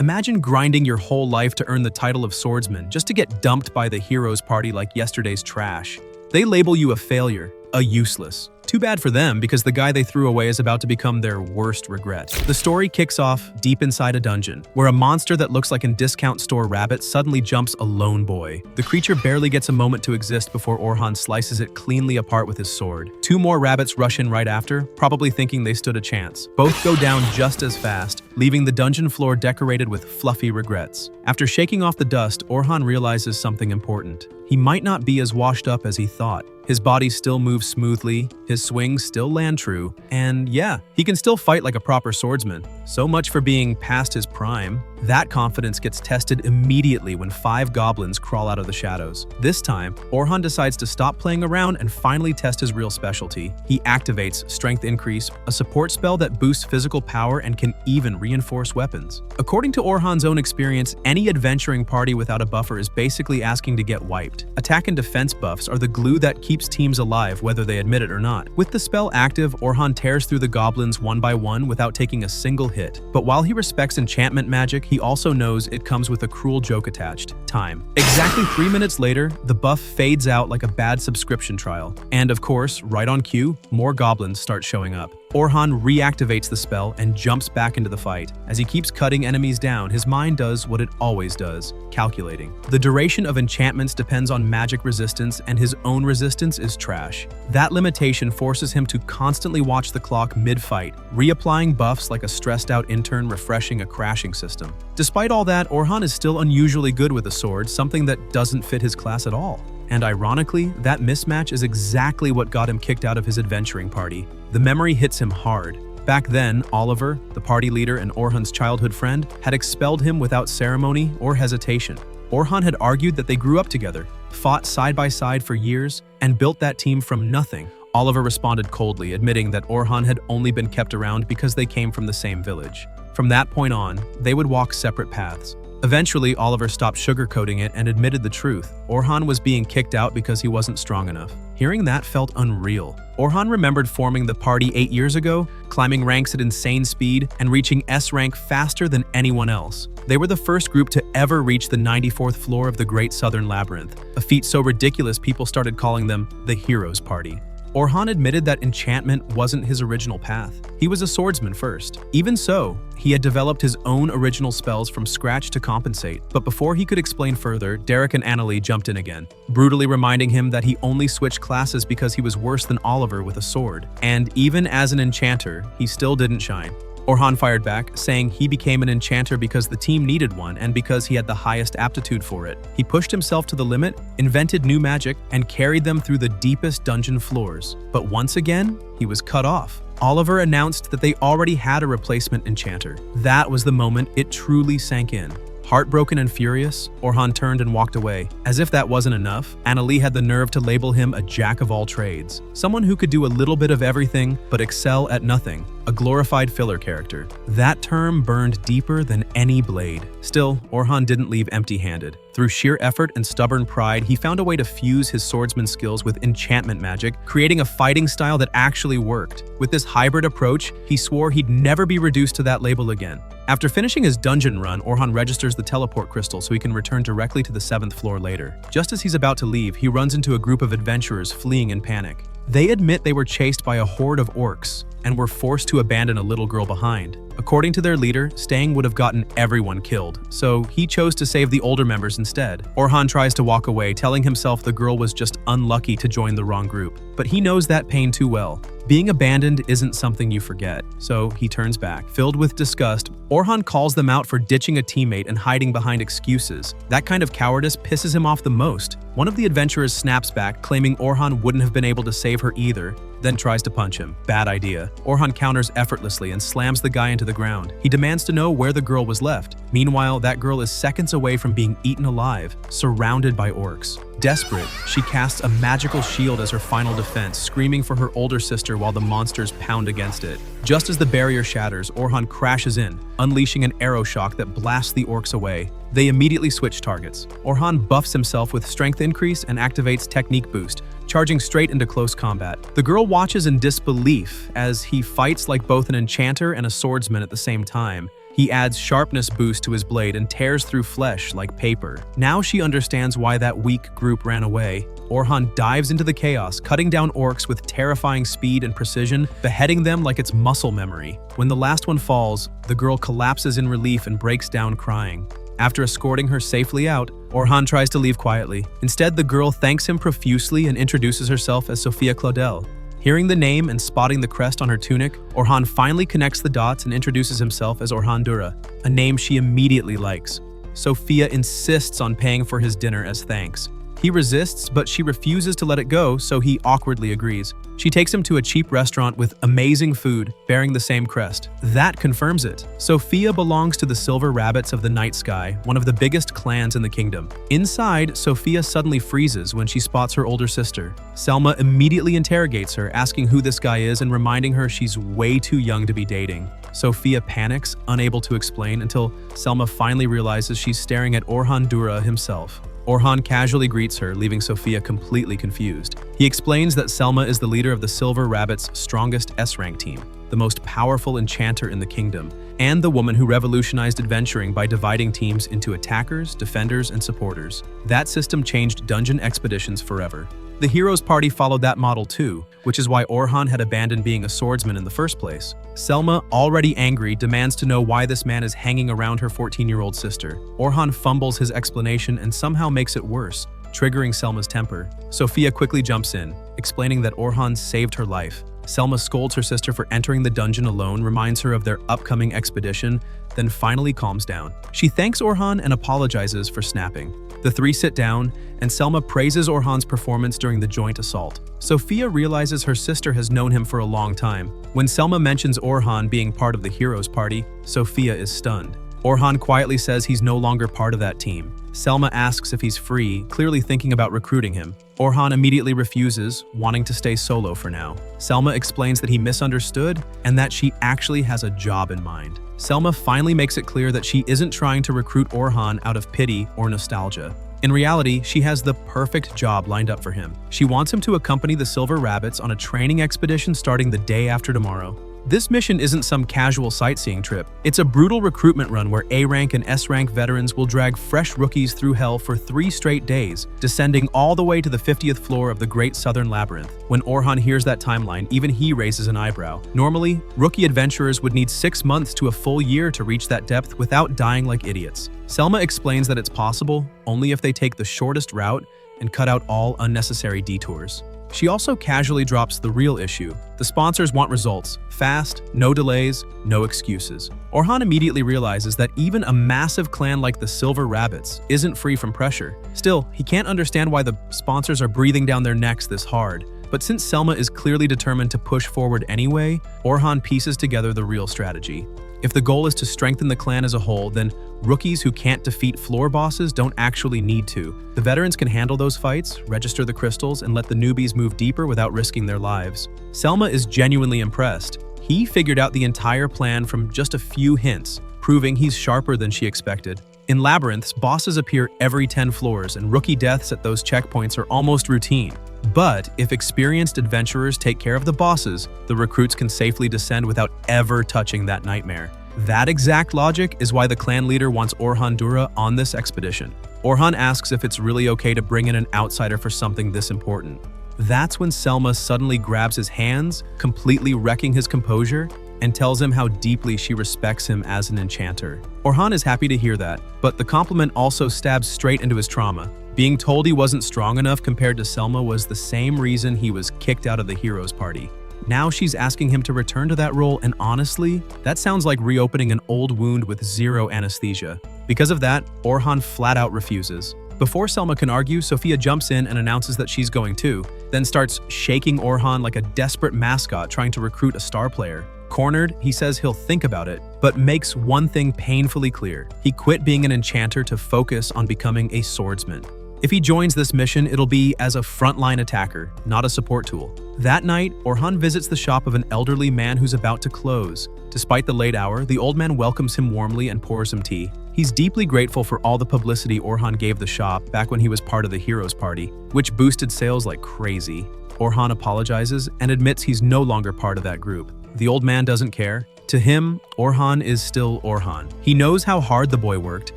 Imagine grinding your whole life to earn the title of swordsman just to get dumped by the heroes party like yesterday's trash. They label you a failure, a useless. Too bad for them, because the guy they threw away is about to become their worst regret. The story kicks off deep inside a dungeon, where a monster that looks like a discount store rabbit suddenly jumps a lone boy. The creature barely gets a moment to exist before Orhan slices it cleanly apart with his sword. Two more rabbits rush in right after, probably thinking they stood a chance. Both go down just as fast, leaving the dungeon floor decorated with fluffy regrets. After shaking off the dust, Orhan realizes something important. He might not be as washed up as he thought. His body still moves smoothly, his swings still land true, and yeah, he can still fight like a proper swordsman. So much for being past his prime. That confidence gets tested immediately when 5 goblins crawl out of the shadows. This time, Orhan decides to stop playing around and finally test his real specialty. He activates Strength Increase, a support spell that boosts physical power and can even reinforce weapons. According to Orhan's own experience, any adventuring party without a buffer is basically asking to get wiped. Attack and defense buffs are the glue that keeps teams alive, whether they admit it or not. With the spell active, Orhan tears through the goblins one by one without taking a single hit. But while he respects enchantment magic, he also knows it comes with a cruel joke attached: time. Exactly 3 minutes later, the buff fades out like a bad subscription trial. And of course, right on cue, more goblins start showing up. Orhan reactivates the spell and jumps back into the fight. As he keeps cutting enemies down, his mind does what it always does: calculating. The duration of enchantments depends on magic resistance, and his own resistance is trash. That limitation forces him to constantly watch the clock mid-fight, reapplying buffs like a stressed-out intern refreshing a crashing system. Despite all that, Orhan is still unusually good with a sword, something that doesn't fit his class at all. And ironically, that mismatch is exactly what got him kicked out of his adventuring party. The memory hits him hard. Back then, Oliver, the party leader and Orhan's childhood friend, had expelled him without ceremony or hesitation. Orhan had argued that they grew up together, fought side by side for years, and built that team from nothing. Oliver responded coldly, admitting that Orhan had only been kept around because they came from the same village. From that point on, they would walk separate paths. Eventually, Oliver stopped sugarcoating it and admitted the truth. Orhan was being kicked out because he wasn't strong enough. Hearing that felt unreal. Orhan remembered forming the party 8 years ago, climbing ranks at insane speed, and reaching S rank faster than anyone else. They were the first group to ever reach the 94th floor of the Great Southern Labyrinth, a feat so ridiculous people started calling them the Heroes Party. Orhan admitted that enchantment wasn't his original path. He was a swordsman first. Even so, he had developed his own original spells from scratch to compensate. But before he could explain further, Derek and Annalie jumped in again, brutally reminding him that he only switched classes because he was worse than Oliver with a sword. And even as an enchanter, he still didn't shine. Orhan fired back, saying he became an enchanter because the team needed one and because he had the highest aptitude for it. He pushed himself to the limit, invented new magic, and carried them through the deepest dungeon floors. But once again, he was cut off. Oliver announced that they already had a replacement enchanter. That was the moment it truly sank in. Heartbroken and furious, Orhan turned and walked away. As if that wasn't enough, Annalie had the nerve to label him a jack of all trades. Someone who could do a little bit of everything, but excel at nothing. A glorified filler character. That term burned deeper than any blade. Still, Orhan didn't leave empty-handed. Through sheer effort and stubborn pride, he found a way to fuse his swordsman skills with enchantment magic, creating a fighting style that actually worked. With this hybrid approach, he swore he'd never be reduced to that label again. After finishing his dungeon run, Orhan registers the teleport crystal so he can return directly to the 7th floor later. Just as he's about to leave, he runs into a group of adventurers fleeing in panic. They admit they were chased by a horde of orcs and were forced to abandon a little girl behind. According to their leader, staying would have gotten everyone killed, so he chose to save the older members instead. Orhan tries to walk away, telling himself the girl was just unlucky to join the wrong group. But he knows that pain too well. Being abandoned isn't something you forget, so he turns back. Filled with disgust, Orhan calls them out for ditching a teammate and hiding behind excuses. That kind of cowardice pisses him off the most. One of the adventurers snaps back, claiming Orhan wouldn't have been able to save her either, then tries to punch him. Bad idea. Orhan counters effortlessly and slams the guy into the ground. He demands to know where the girl was left. Meanwhile, that girl is seconds away from being eaten alive, surrounded by orcs. Desperate, she casts a magical shield as her final defense, screaming for her older sister while the monsters pound against it. Just as the barrier shatters, Orhan crashes in, unleashing an arrow shock that blasts the orcs away. They immediately switch targets. Orhan buffs himself with strength increase and activates technique boost, charging straight into close combat. The girl watches in disbelief as he fights like both an enchanter and a swordsman at the same time. He adds sharpness boost to his blade and tears through flesh like paper. Now she understands why that weak group ran away. Orhan dives into the chaos, cutting down orcs with terrifying speed and precision, beheading them like it's muscle memory. When the last one falls, the girl collapses in relief and breaks down crying. After escorting her safely out, Orhan tries to leave quietly. Instead, the girl thanks him profusely and introduces herself as Sophia Claudel. Hearing the name and spotting the crest on her tunic, Orhan finally connects the dots and introduces himself as Orhan Dura, a name she immediately likes. Sophia insists on paying for his dinner as thanks. He resists, but she refuses to let it go, so he awkwardly agrees. She takes him to a cheap restaurant with amazing food, bearing the same crest. That confirms it. Sophia belongs to the Silver Rabbits of the Night Sky, one of the biggest clans in the kingdom. Inside, Sophia suddenly freezes when she spots her older sister. Selma immediately interrogates her, asking who this guy is and reminding her she's way too young to be dating. Sophia panics, unable to explain, until Selma finally realizes she's staring at Orhan Dura himself. Orhan casually greets her, leaving Sophia completely confused. He explains that Selma is the leader of the Silver Rabbits' strongest S-rank team, the most powerful enchanter in the kingdom, and the woman who revolutionized adventuring by dividing teams into attackers, defenders, and supporters. That system changed dungeon expeditions forever. The hero's party followed that model too, which is why Orhan had abandoned being a swordsman in the first place. Selma, already angry, demands to know why this man is hanging around her 14-year-old sister. Orhan fumbles his explanation and somehow makes it worse, triggering Selma's temper. Sophia quickly jumps in, explaining that Orhan saved her life. Selma scolds her sister for entering the dungeon alone, reminds her of their upcoming expedition, then finally calms down. She thanks Orhan and apologizes for snapping. The three sit down, and Selma praises Orhan's performance during the joint assault. Sophia realizes her sister has known him for a long time. When Selma mentions Orhan being part of the hero's party, Sophia is stunned. Orhan quietly says he's no longer part of that team. Selma asks if he's free, clearly thinking about recruiting him. Orhan immediately refuses, wanting to stay solo for now. Selma explains that he misunderstood and that she actually has a job in mind. Selma finally makes it clear that she isn't trying to recruit Orhan out of pity or nostalgia. In reality, she has the perfect job lined up for him. She wants him to accompany the Silver Rabbits on a training expedition starting the day after tomorrow. This mission isn't some casual sightseeing trip. It's a brutal recruitment run where A-rank and S-rank veterans will drag fresh rookies through hell for 3 straight days, descending all the way to the 50th floor of the Great Southern Labyrinth. When Orhan hears that timeline, even he raises an eyebrow. Normally, rookie adventurers would need 6 months to a full year to reach that depth without dying like idiots. Selma explains that it's possible only if they take the shortest route and cut out all unnecessary detours. She also casually drops the real issue. The sponsors want results. Fast, no delays, no excuses. Orhan immediately realizes that even a massive clan like the Silver Rabbits isn't free from pressure. Still, he can't understand why the sponsors are breathing down their necks this hard. But since Selma is clearly determined to push forward anyway, Orhan pieces together the real strategy. If the goal is to strengthen the clan as a whole, then rookies who can't defeat floor bosses don't actually need to. The veterans can handle those fights, register the crystals, and let the newbies move deeper without risking their lives. Selma is genuinely impressed. He figured out the entire plan from just a few hints, proving he's sharper than she expected. In labyrinths, bosses appear every 10 floors, and rookie deaths at those checkpoints are almost routine. But if experienced adventurers take care of the bosses, the recruits can safely descend without ever touching that nightmare. That exact logic is why the clan leader wants Orhan Dura on this expedition. Orhan asks if it's really okay to bring in an outsider for something this important. That's when Selma suddenly grabs his hands, completely wrecking his composure, and tells him how deeply she respects him as an enchanter. Orhan is happy to hear that, but the compliment also stabs straight into his trauma. Being told he wasn't strong enough compared to Selma was the same reason he was kicked out of the hero's party. Now she's asking him to return to that role, and honestly, that sounds like reopening an old wound with zero anesthesia. Because of that, Orhan flat out refuses. Before Selma can argue, Sophia jumps in and announces that she's going too, then starts shaking Orhan like a desperate mascot trying to recruit a star player. Cornered, he says he'll think about it, but makes one thing painfully clear. He quit being an enchanter to focus on becoming a swordsman. If he joins this mission, it'll be as a frontline attacker, not a support tool. That night, Orhan visits the shop of an elderly man who's about to close. Despite the late hour, the old man welcomes him warmly and pours him tea. He's deeply grateful for all the publicity Orhan gave the shop back when he was part of the hero's party, which boosted sales like crazy. Orhan apologizes and admits he's no longer part of that group. The old man doesn't care. To him, Orhan is still Orhan. He knows how hard the boy worked,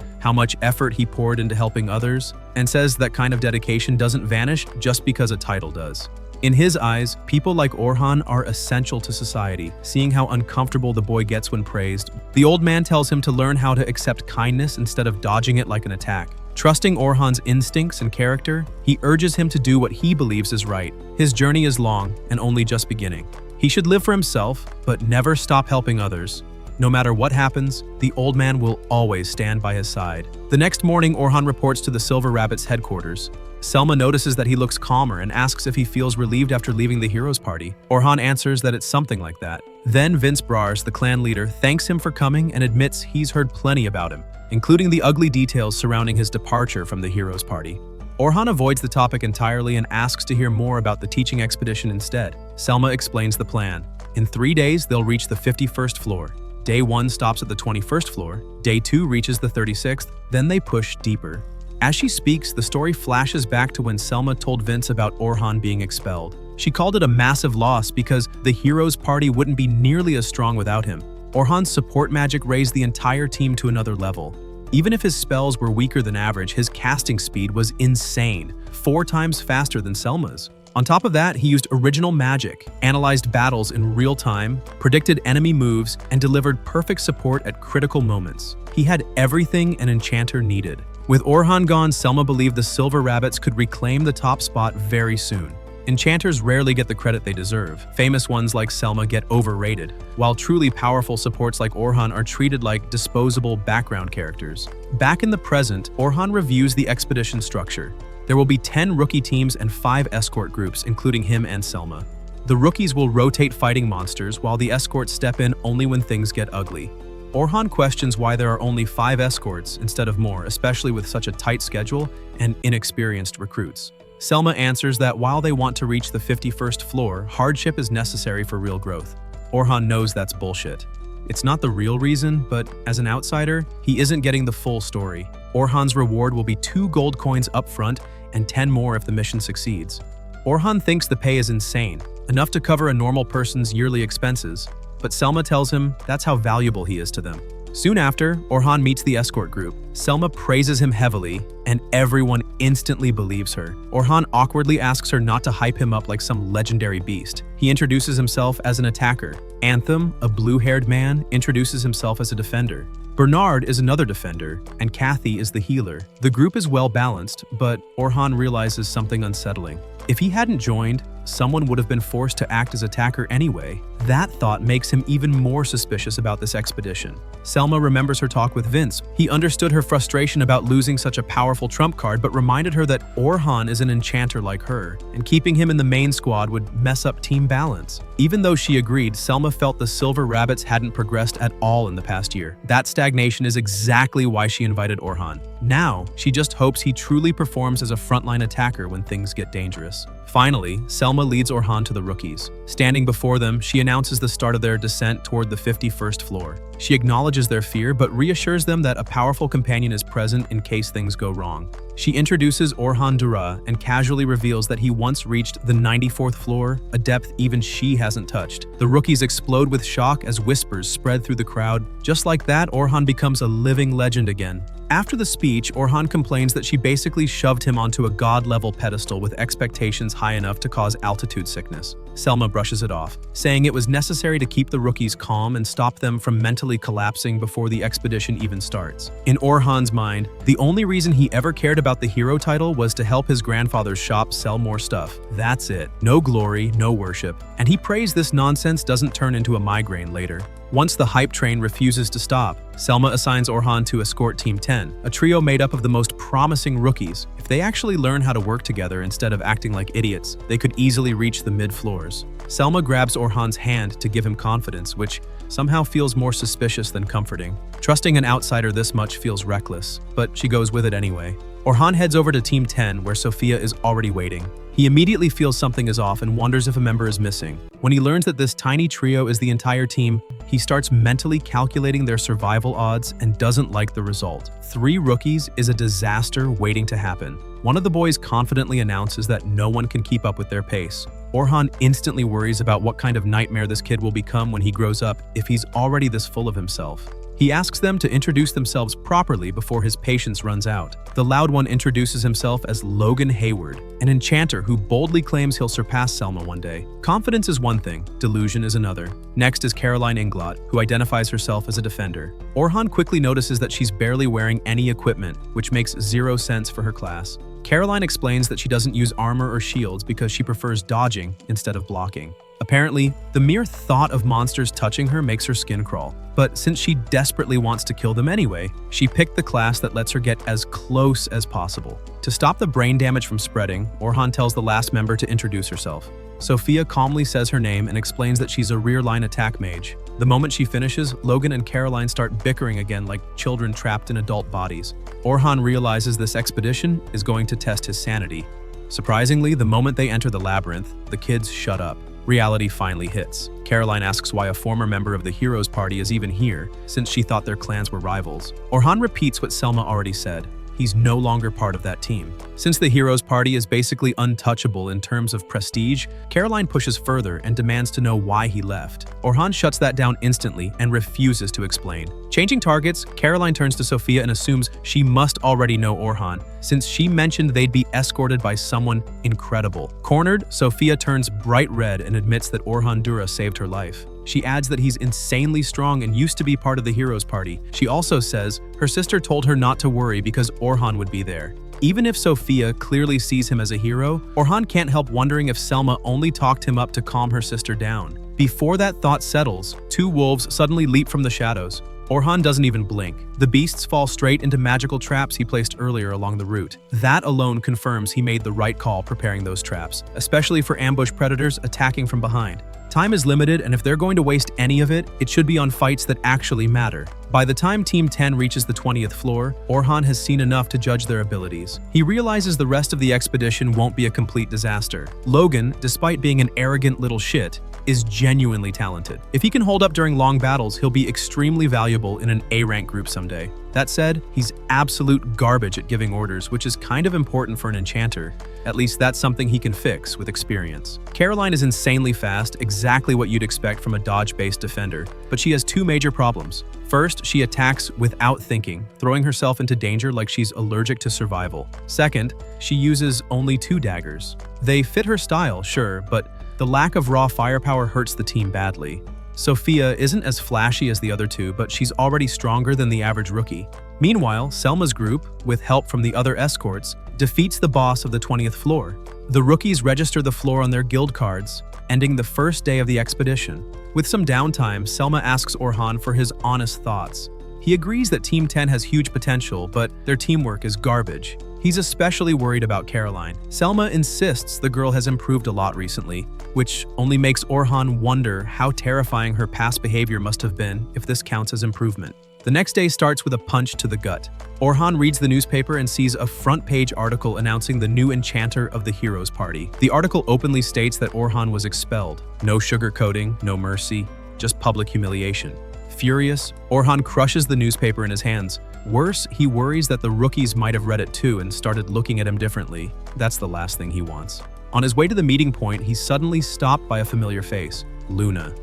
how much effort he poured into helping others, and says that kind of dedication doesn't vanish just because a title does. In his eyes, people like Orhan are essential to society. Seeing how uncomfortable the boy gets when praised, the old man tells him to learn how to accept kindness instead of dodging it like an attack. Trusting Orhan's instincts and character, he urges him to do what he believes is right. His journey is long and only just beginning. He should live for himself, but never stop helping others. No matter what happens, the old man will always stand by his side. The next morning, Orhan reports to the Silver Rabbit's headquarters. Selma notices that he looks calmer and asks if he feels relieved after leaving the heroes party. Orhan answers that it's something like that. Then Vince Brars, the clan leader, thanks him for coming and admits he's heard plenty about him, including the ugly details surrounding his departure from the heroes party. Orhan avoids the topic entirely and asks to hear more about the teaching expedition instead. Selma explains the plan. In 3 days, they'll reach the 51st floor. Day 1 stops at the 21st floor. Day 2 reaches the 36th. Then they push deeper. As she speaks, the story flashes back to when Selma told Vince about Orhan being expelled. She called it a massive loss because the heroes party wouldn't be nearly as strong without him. Orhan's support magic raised the entire team to another level. Even if his spells were weaker than average, his casting speed was insane, 4 times faster than Selma's. On top of that, he used original magic, analyzed battles in real time, predicted enemy moves, and delivered perfect support at critical moments. He had everything an enchanter needed. With Orhan gone, Selma believed the Silver Rabbits could reclaim the top spot very soon. Enchanters rarely get the credit they deserve. Famous ones like Selma get overrated, while truly powerful supports like Orhan are treated like disposable background characters. Back in the present, Orhan reviews the expedition structure. There will be 10 rookie teams and 5 escort groups, including him and Selma. The rookies will rotate fighting monsters, while the escorts step in only when things get ugly. Orhan questions why there are only 5 escorts instead of more, especially with such a tight schedule and inexperienced recruits. Selma answers that while they want to reach the 51st floor, hardship is necessary for real growth. Orhan knows that's bullshit. It's not the real reason, but as an outsider, he isn't getting the full story. Orhan's reward will be 2 gold coins up front and 10 more if the mission succeeds. Orhan thinks the pay is insane, enough to cover a normal person's yearly expenses, but Selma tells him that's how valuable he is to them. Soon after, Orhan meets the escort group. Selma praises him heavily, and everyone instantly believes her. Orhan awkwardly asks her not to hype him up like some legendary beast. He introduces himself as an attacker. Anthem, a blue-haired man, introduces himself as a defender. Bernard is another defender, and Kathy is the healer. The group is well-balanced, but Orhan realizes something unsettling. If he hadn't joined, someone would have been forced to act as attacker anyway. That thought makes him even more suspicious about this expedition. Selma remembers her talk with Vince. He understood her frustration about losing such a powerful trump card, but reminded her that Orhan is an enchanter like her, and keeping him in the main squad would mess up team balance. Even though she agreed, Selma felt the Silver Rabbits hadn't progressed at all in the past year. That stagnation is exactly why she invited Orhan. Now, she just hopes he truly performs as a frontline attacker when things get dangerous. Finally, Selma leads Orhan to the rookies. Standing before them, she announces the start of their descent toward the 51st floor. She acknowledges their fear, but reassures them that a powerful companion is present in case things go wrong. She introduces Orhan Dura and casually reveals that he once reached the 94th floor, a depth even she hasn't touched. The rookies explode with shock as whispers spread through the crowd. Just like that, Orhan becomes a living legend again. After the speech, Orhan complains that she basically shoved him onto a god-level pedestal with expectations high enough to cause altitude sickness. Selma brushes it off, saying it was necessary to keep the rookies calm and stop them from mentally collapsing before the expedition even starts. In Orhan's mind, the only reason he ever cared about the hero title was to help his grandfather's shop sell more stuff. That's it. No glory, no worship. And he prays this nonsense doesn't turn into a migraine later. Once the hype train refuses to stop, Selma assigns Orhan to escort Team 10, a trio made up of the most promising rookies. If they actually learn how to work together instead of acting like idiots, they could easily reach the mid-floors. Selma grabs Orhan's hand to give him confidence, which somehow feels more suspicious than comforting. Trusting an outsider this much feels reckless, but she goes with it anyway. Orhan heads over to Team 10, where Sophia is already waiting. He immediately feels something is off and wonders if a member is missing. When he learns that this tiny trio is the entire team, he starts mentally calculating their survival odds and doesn't like the result. 3 rookies is a disaster waiting to happen. One of the boys confidently announces that no one can keep up with their pace. Orhan instantly worries about what kind of nightmare this kid will become when he grows up if he's already this full of himself. He asks them to introduce themselves properly before his patience runs out. The loud one introduces himself as Logan Hayward, an enchanter who boldly claims he'll surpass Selma one day. Confidence is one thing, delusion is another. Next is Caroline Inglot, who identifies herself as a defender. Orhan quickly notices that she's barely wearing any equipment, which makes zero sense for her class. Caroline explains that she doesn't use armor or shields because she prefers dodging instead of blocking. Apparently, the mere thought of monsters touching her makes her skin crawl. But since she desperately wants to kill them anyway, she picked the class that lets her get as close as possible. To stop the brain damage from spreading, Orhan tells the last member to introduce herself. Sophia calmly says her name and explains that she's a rear-line attack mage. The moment she finishes, Logan and Caroline start bickering again like children trapped in adult bodies. Orhan realizes this expedition is going to test his sanity. Surprisingly, the moment they enter the labyrinth, the kids shut up. Reality finally hits. Caroline asks why a former member of the heroes party is even here, since she thought their clans were rivals. Orhan repeats what Selma already said. He's no longer part of that team. Since the heroes party is basically untouchable in terms of prestige, Caroline pushes further and demands to know why he left. Orhan shuts that down instantly and refuses to explain. Changing targets, Caroline turns to Sophia and assumes she must already know Orhan, since she mentioned they'd be escorted by someone incredible. Cornered, Sophia turns bright red and admits that Orhan Dura saved her life. She adds that he's insanely strong and used to be part of the heroes party. She also says her sister told her not to worry because Orhan would be there. Even if Sophia clearly sees him as a hero, Orhan can't help wondering if Selma only talked him up to calm her sister down. Before that thought settles, two wolves suddenly leap from the shadows. Orhan doesn't even blink. The beasts fall straight into magical traps he placed earlier along the route. That alone confirms he made the right call preparing those traps, especially for ambush predators attacking from behind. Time is limited, and if they're going to waste any of it, it should be on fights that actually matter. By the time Team 10 reaches the 20th floor, Orhan has seen enough to judge their abilities. He realizes the rest of the expedition won't be a complete disaster. Logan, despite being an arrogant little shit, is genuinely talented. If he can hold up during long battles, he'll be extremely valuable in an A-rank group someday. That said, he's absolute garbage at giving orders, which is kind of important for an enchanter. At least that's something he can fix with experience. Caroline is insanely fast, exactly what you'd expect from a dodge-based defender, but she has two major problems. First, she attacks without thinking, throwing herself into danger like she's allergic to survival. Second, she uses only 2 daggers. They fit her style, sure, but the lack of raw firepower hurts the team badly. Sophia isn't as flashy as the other two, but she's already stronger than the average rookie. Meanwhile, Selma's group, with help from the other escorts, defeats the boss of the 20th floor. The rookies register the floor on their guild cards, ending the first day of the expedition. With some downtime, Selma asks Orhan for his honest thoughts. He agrees that Team 10 has huge potential, but their teamwork is garbage. He's especially worried about Caroline. Selma insists the girl has improved a lot recently, which only makes Orhan wonder how terrifying her past behavior must have been if this counts as improvement. The next day starts with a punch to the gut. Orhan reads the newspaper and sees a front-page article announcing the new enchanter of the heroes party. The article openly states that Orhan was expelled. No sugarcoating, no mercy, just public humiliation. Furious, Orhan crushes the newspaper in his hands. Worse, he worries that the rookies might have read it too and started looking at him differently. That's the last thing he wants. On his way to the meeting point, he's suddenly stopped by a familiar face, Luna.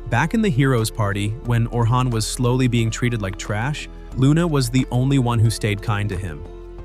Back in the heroes party, when Orhan was slowly being treated like trash, Luna was the only one who stayed kind to him.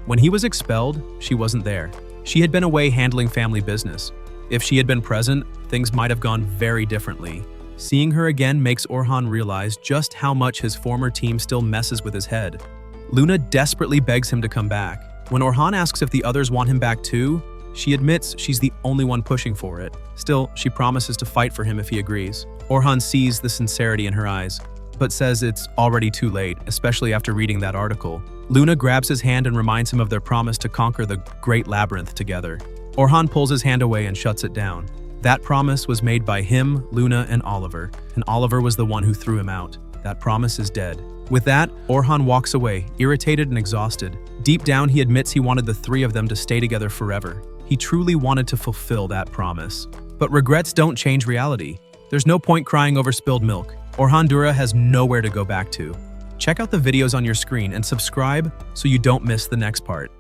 When he was expelled, she wasn't there. She had been away handling family business. If she had been present, things might have gone very differently. Seeing her again makes Orhan realize just how much his former team still messes with his head. Luna desperately begs him to come back. When Orhan asks if the others want him back too, she admits she's the only one pushing for it. Still, she promises to fight for him if he agrees. Orhan sees the sincerity in her eyes, but says it's already too late, especially after reading that article. Luna grabs his hand and reminds him of their promise to conquer the Great Labyrinth together. Orhan pulls his hand away and shuts it down. That promise was made by him, Luna, and Oliver was the one who threw him out. That promise is dead. With that, Orhan walks away, irritated and exhausted. Deep down, he admits he wanted the 3 of them to stay together forever. He truly wanted to fulfill that promise. But regrets don't change reality. There's no point crying over spilled milk. Orhan Dura has nowhere to go back to. Check out the videos on your screen and subscribe so you don't miss the next part.